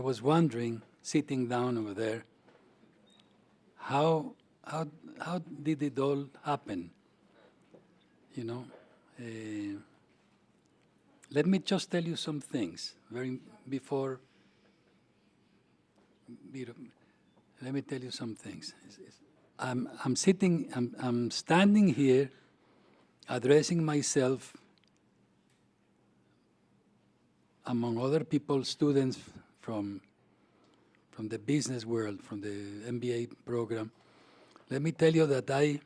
was wondering, sitting down over there, how did it all happen? You know, let me just tell you some things. Let me tell you some things. I'm standing here, addressing myself among other people, students from the business world, from the MBA program. Let me tell you that I'm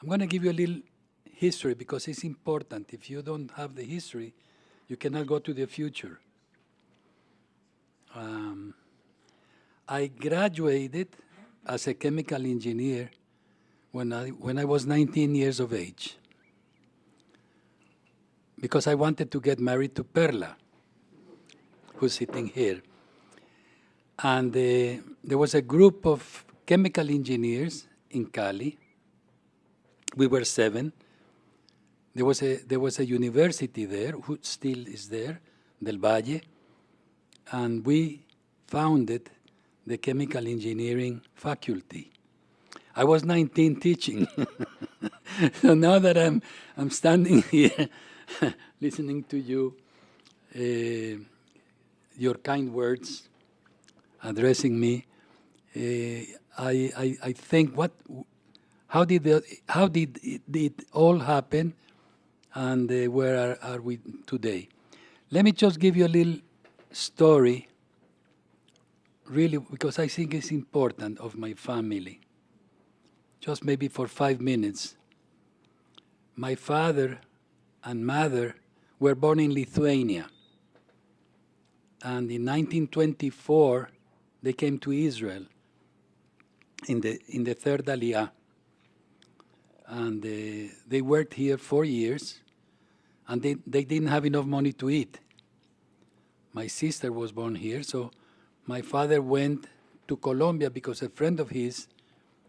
going to give you a little history because it's important. If you don't have the history, you cannot go to the future. I graduated as a chemical engineer when I was 19 years of age, because I wanted to get married to Perla, who's sitting here. And there was a group of chemical engineers in Cali. We were 7. There was a university there, who still is there, Del Valle, and we founded the chemical engineering faculty. I was 19 teaching. So now that I'm standing here listening to you, your kind words addressing me, I think how did it all happen, and where are we today? Let me just give you a little story, really, because I think it's important, of my family. Just maybe for 5 minutes. My father and mother were born in Lithuania. And in 1924, they came to Israel in the third Aliyah. And they worked here 4 years, and they didn't have enough money to eat. My sister was born here, so my father went to Colombia because a friend of his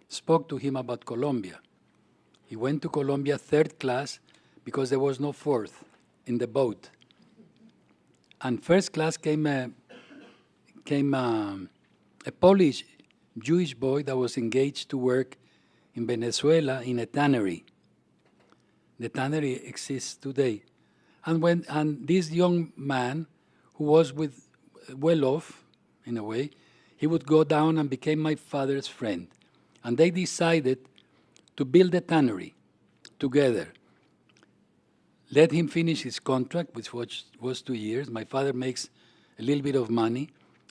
spoke to him about Colombia. He went to Colombia third class because there was no fourth in the boat. And first class came a Polish Jewish boy that was engaged to work in Venezuela in a tannery. The tannery exists today. And this young man, who was well off, in a way, he would go down and became my father's friend. And they decided to build a tannery together. Let him finish his contract, which was 2 years. My father makes a little bit of money.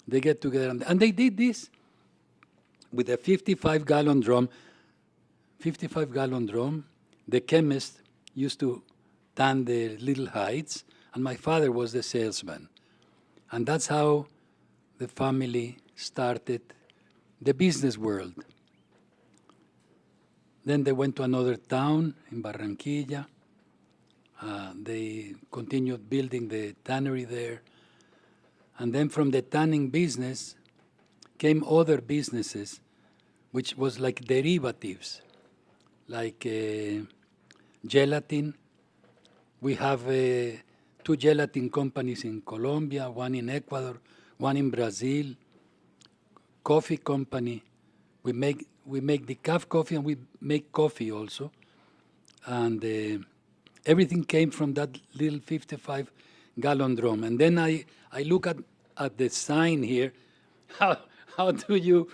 They get together, and they did this with a 55-gallon drum. 55-gallon drum. The chemist used to tan the little hides, and my father was the salesman. And that's how the family started the business world. Then they went to another town in Barranquilla. They continued building the tannery there. And then from the tanning business came other businesses, which was like derivatives, like gelatin. We have 2 gelatin companies in Colombia, one in Ecuador, one in Brazil. Coffee company. We make decaf coffee, and we make coffee also. And everything came from that little 55-gallon drum. And then I look at the sign here. How do you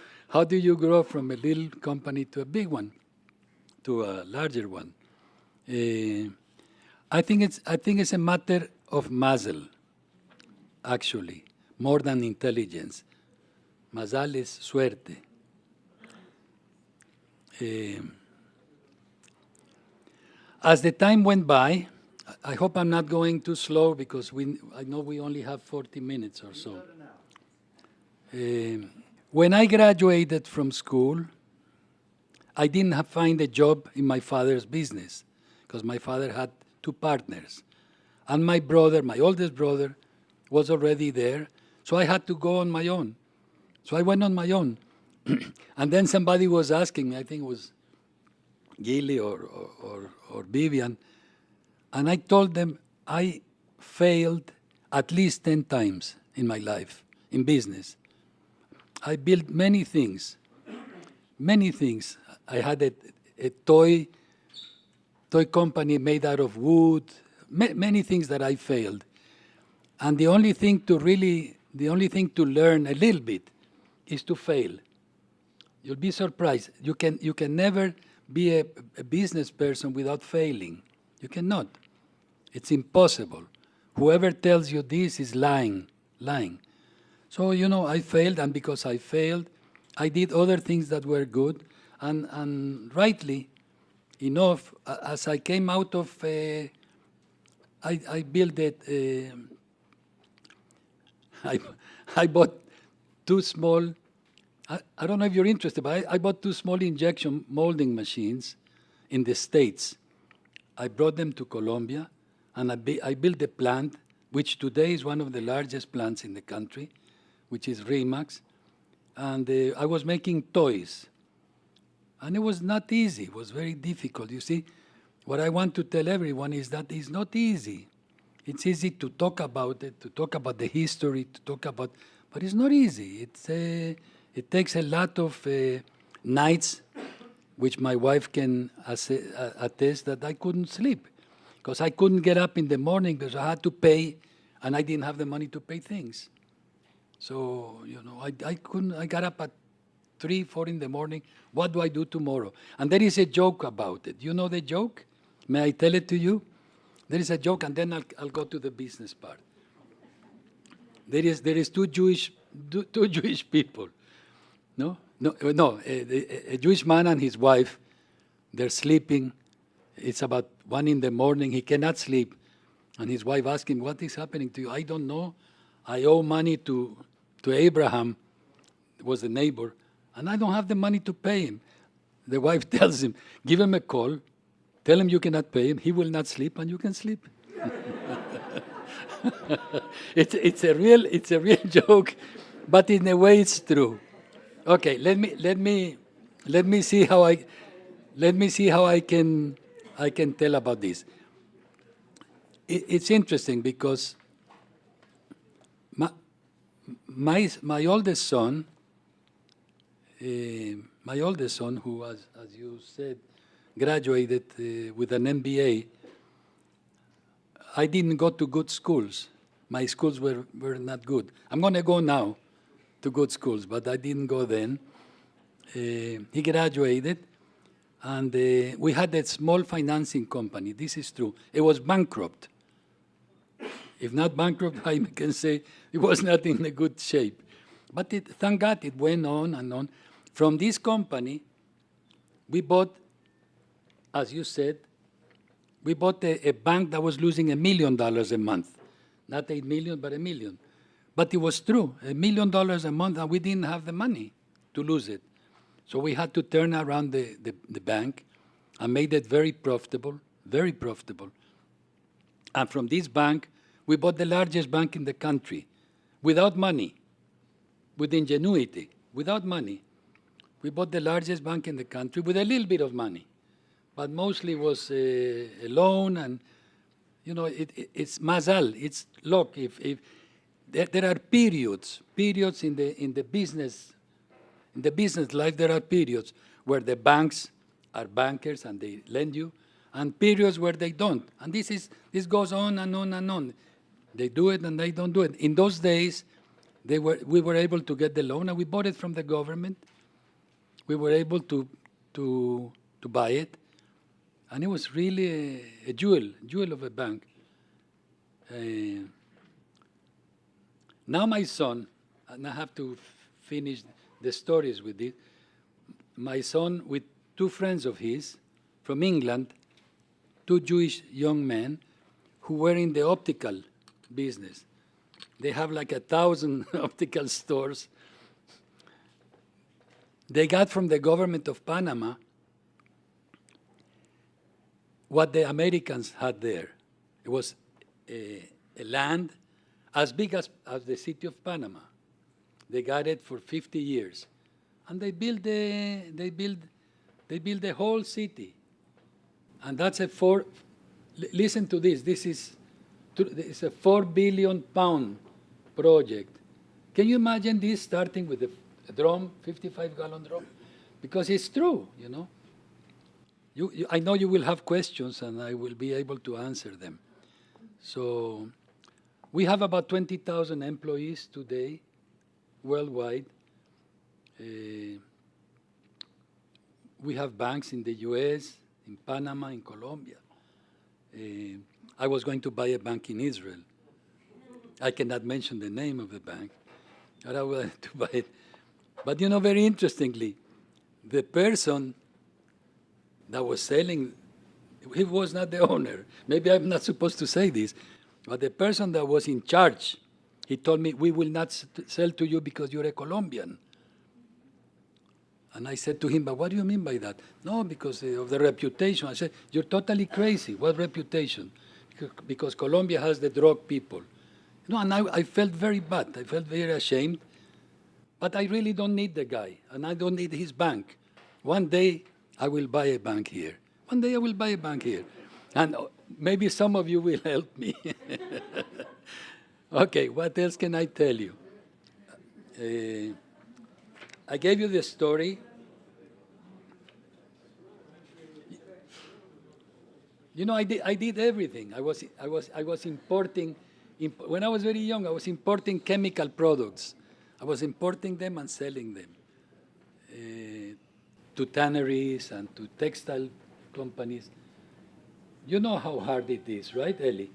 grow from a little company to a big one, to a larger one? I think it's a matter of muscle, actually, more than intelligence. Mazal is suerte. As the time went by, I hope I'm not going too slow because I know we only have 40 minutes or so. When I graduated from school, I didn't find a job in my father's business because my father had 2 partners. And my brother, my oldest brother, was already there, so I had to go on my own. So I went on my own. And then somebody was asking me, I think it was Gilly or Vivian, and I told them I failed at least 10 times in my life. in business. I built many things. Many things. I had a toy company made out of wood, many things that I failed. And the only thing to learn a little bit is to fail. You'll be surprised. You can never be a business person without failing. You cannot. It's impossible. Whoever tells you this is lying. So, I failed, and because I failed, I did other things that were good, and rightly enough, as I came out of, I built it, I bought two small, I don't know if you're interested, but I bought two small injection molding machines in the States. I brought them to Colombia, and I built a plant, which today is one of the largest plants in the country, which is Remax. And I was making toys. And it was not easy. It was very difficult. You see, what I want to tell everyone is that it's not easy. It's easy to talk about it, to talk about the history, but it's not easy. It takes a lot of nights, which my wife can attest, that I couldn't sleep. Because I couldn't get up in the morning because I had to pay, and I didn't have the money to pay things. So, I got up at 3, 4 in the morning. What do I do tomorrow? And there is a joke about it. You know the joke? May I tell it to you? There is a joke, and then I'll go to the business part. There is two Jewish people. No, a Jewish man and his wife, they're sleeping. It's about 1 in the morning. He cannot sleep. And his wife asks him, what is happening to you? I don't know. I owe money to Abraham, was the neighbor, and I don't have the money to pay him. The wife tells him, give him a call, tell him you cannot pay him, he will not sleep, and you can sleep. It's a real joke, but in a way it's true. Okay, let me see how I can tell about this. It's interesting because my oldest son, who, as you said, graduated with an MBA, I didn't go to good schools. My schools were not good. I'm going to go now to good schools, but I didn't go then. He graduated, and we had a small financing company. This is true. It was bankrupt. If not bankrupt, I can say it was not in a good shape. But thank God, it went on and on. From this company, we bought, as you said, we bought a bank that was losing $1 million a month. Not 8 million, but $1 million. But it was true, $1 million a month, and we didn't have the money to lose it. So we had to turn around the bank and made it very profitable, very profitable. And from this bank, we bought the largest bank in the country, without money, with ingenuity, without money. We bought the largest bank in the country with a little bit of money, but mostly was a loan, and it's mazal, it's luck. If there are periods in the business life, there are periods where the banks are bankers and they lend you, and periods where they don't. And this goes on and on and on. They do it and they don't do it. In those days, we were able to get the loan, and we bought it from the government. We were able to buy it, and it was really a jewel of a bank. Now my son, and I have to finish the stories with it. My son, with 2 friends of his from England, 2 Jewish young men who were in the optical business. They have like 1,000 optical stores. They got from the government of Panama what the Americans had there. It was a land as big as the city of Panama. They got it for 50 years, and they built the whole city. And that's listen to this. It's a 4 billion pound project. Can you imagine this starting with a drum, 55-gallon drum? Because it's true, you know. I know you will have questions, and I will be able to answer them. So we have about 20,000 employees today worldwide. We have banks in the U.S., in Panama, in Colombia. I was going to buy a bank in Israel. I cannot mention the name of the bank, but I wanted to buy it. But you know, very interestingly, the person that was selling, he was not the owner. Maybe I'm not supposed to say this, but the person that was in charge, he told me, we will not sell to you because you're a Colombian. And I said to him, but what do you mean by that? No, because of the reputation. I said, you're totally crazy. What reputation? Because Colombia has the drug people. No, and I felt very bad. I felt very ashamed. But I really don't need the guy, and I don't need his bank. One day, I will buy a bank here. One day, I will buy a bank here. And maybe some of you will help me. Okay, what else can I tell you? I gave you the story. You know, I did everything. I was importing. When I was very young, I was importing chemical products. I was importing them and selling them to tanneries and to textile companies. You know how hard it is, right, Ellie?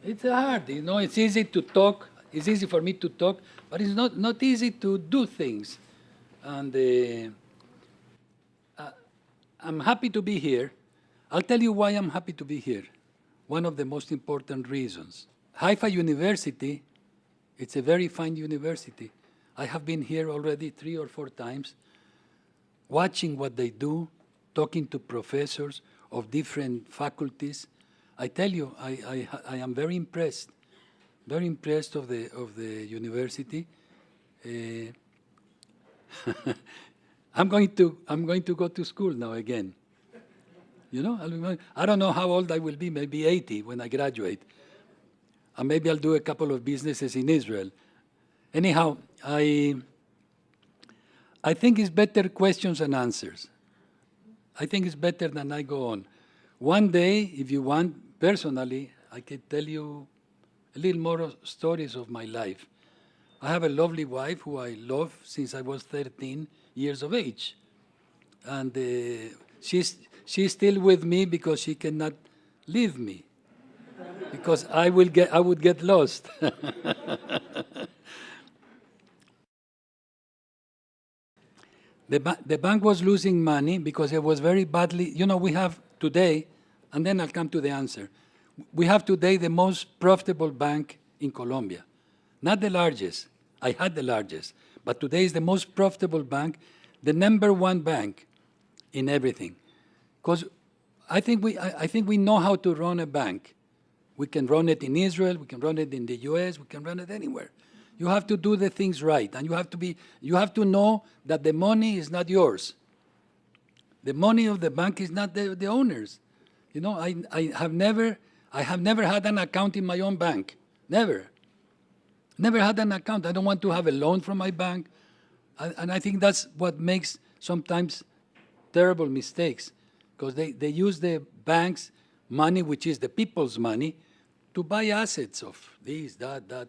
It's hard. You know, it's easy to talk. It's easy for me to talk, but it's not easy to do things. And I'm happy to be here. I'll tell you why I'm happy to be here. One of the most important reasons. Haifa University, it's a very fine university. I have been here already 3 or 4 times, watching what they do, talking to professors of different faculties. I tell you, I am very impressed of the university. I'm going to go to school now again. You know, I don't know how old I will be, maybe 80 when I graduate. And maybe I'll do a couple of businesses in Israel. Anyhow, I think it's better questions and answers. I think it's better than I go on. One day, if you want, personally, I can tell you a little more stories of my life. I have a lovely wife who I love since I was 13 years of age. And she's still with me because she cannot leave me. Because I would get lost. The bank was losing money because it was very badly. You know, we have today, and then I'll come to the answer. We have today the most profitable bank in Colombia. Not the largest. I had the largest. But today is the most profitable bank, the number 1 bank in everything. Because I think we know how to run a bank. We can run it in Israel, we can run it in the US, we can run it anywhere. You have to do the things right, and you have to know that the money is not yours. The money of the bank is not the owner's. You know, I have never had an account in my own bank. Never. Never had an account. I don't want to have a loan from my bank. And I think that's what makes sometimes terrible mistakes, because they use the bank's money, which is the people's money, to buy assets of this, that.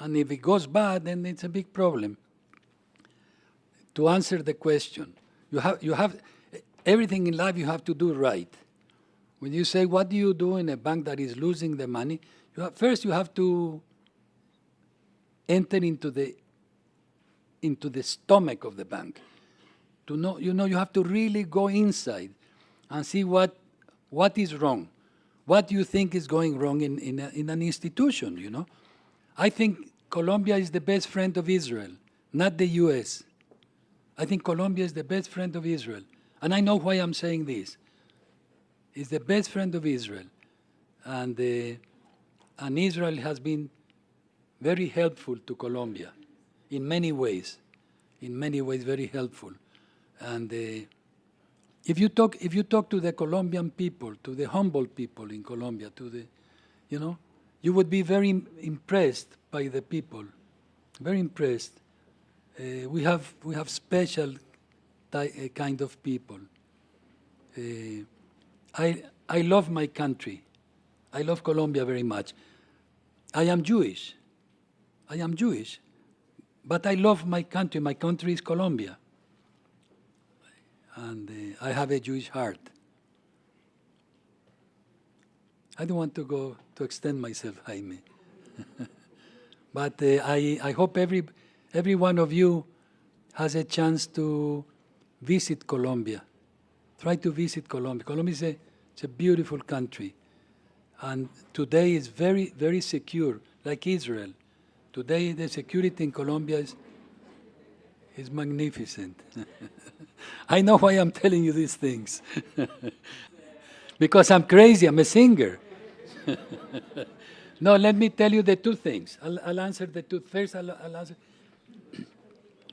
And if it goes bad, then it's a big problem. To answer the question, you have everything in life you have to do right. When you say, what do you do in a bank that is losing the money? First, you have to enter into the stomach of the bank. To know, you have to really go inside and see what is wrong. What do you think is going wrong in an institution, you know? I think Colombia is the best friend of Israel, not the U.S. I think Colombia is the best friend of Israel. And I know why I'm saying this. It's the best friend of Israel. And Israel has been very helpful to Colombia in many ways. In many ways, very helpful. And if you talk to the Colombian people, to the humble people in Colombia, you would be very impressed by the people. very impressed. We have special kind of people. I love my country. I love Colombia very much. I am Jewish, but I love my country. My country is Colombia, and I have a Jewish heart. I don't want to extend myself, Jaime. But I hope every one of you has a chance to visit Colombia. Try to visit Colombia. Colombia is it's a beautiful country. And today is very, very secure, like Israel. Today the security in Colombia is magnificent. I know why I'm telling you these things. Because I'm crazy, I'm a singer. No, let me tell you the two things. I'll answer the two. First, I'll answer.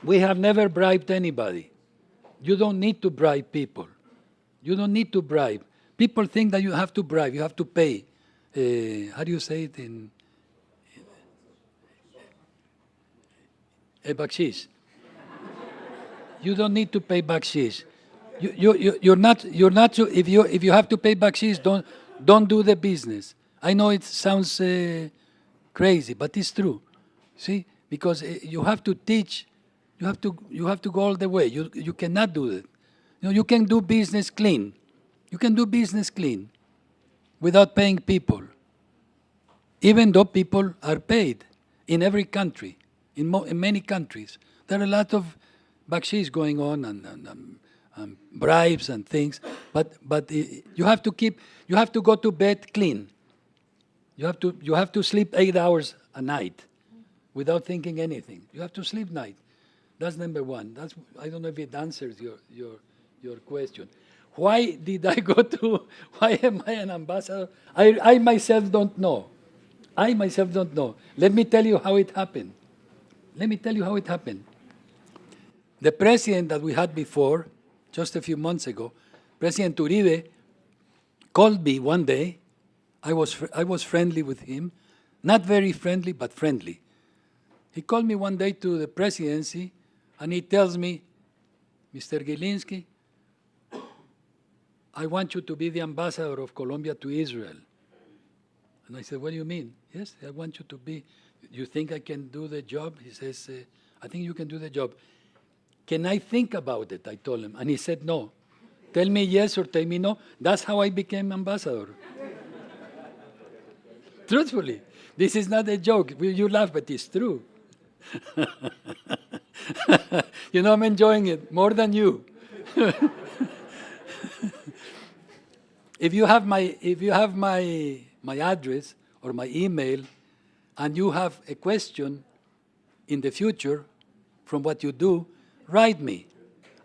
We have never bribed anybody. You don't need to bribe people. You don't need to bribe. People think that you have to bribe, you have to pay. How do you say it in a bakshish? You don't need to pay bakshish. You're not. If you have to pay bakshish, don't do the business. I know it sounds crazy, but it's true. See, because you have to teach. You have to go all the way. You cannot do it. You can do business clean. You can do business clean without paying people. Even though people are paid in every country, in many countries, there are a lot of bakshish going on and bribes and things. But you have to go to bed clean. You have to sleep 8 hours a night without thinking anything. You have to sleep night. That's number one. I don't know if it answers your question. Why did I go to? Why am I an ambassador? I myself don't know. Let me tell you how it happened. The president that we had before, just a few months ago, President Uribe, called me one day. I was friendly with him, not very friendly, but friendly. He called me one day to the presidency, and he tells me, Mr. Giלינסקי, I want you to be the ambassador of Colombia to Israel. And I said, what do you mean? Yes, I want you to be. You think I can do the job? He says, I think you can do the job. Can I think about it? I told him. And he said, no. Tell me yes or tell me no. That's how I became ambassador. Truthfully. This is not a joke. You laugh, but it's true. I'm enjoying it more than you. If you have my address or my email, and you have a question in the future from what you do, write me.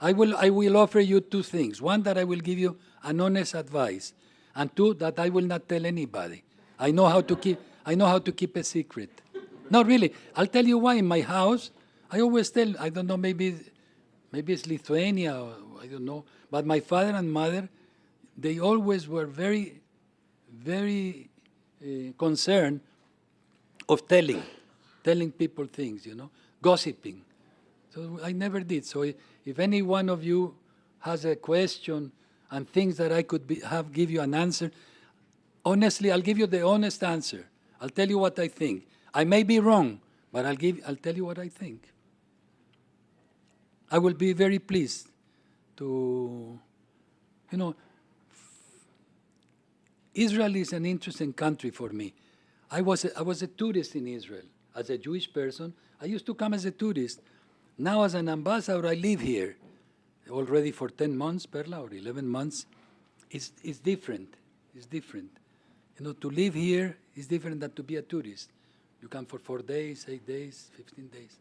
I will offer you two things. One, that I will give you an honest advice, and two, that I will not tell anybody. I know how to keep a secret. No, really. I'll tell you why. In my house, I always tell. I don't know. Maybe it's Lithuania. Or I don't know. But my father and mother, they always were very, very concerned of telling people things. Gossiping. So I never did. So if any one of you has a question and thinks that I could give you an answer, honestly, I'll give you the honest answer. I'll tell you what I think. I may be wrong, but I'll tell you what I think. I will be very pleased to, Israel is an interesting country for me. I was a tourist in Israel. As a Jewish person, I used to come as a tourist. Now as an ambassador, I live here already for 10 months, Perla, or 11 months. It's different. It's different. To live here is different than to be a tourist. You come for 4 days, 8 days, 15 days.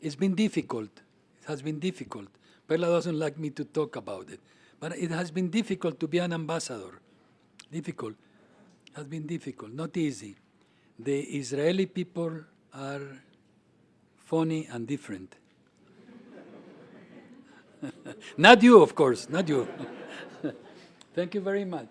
It's been difficult. It has been difficult. Perla doesn't like me to talk about it. But it has been difficult to be an ambassador. Difficult. It has been difficult, not easy. The Israeli people are funny and different. Not you, of course, not you. Thank you very much.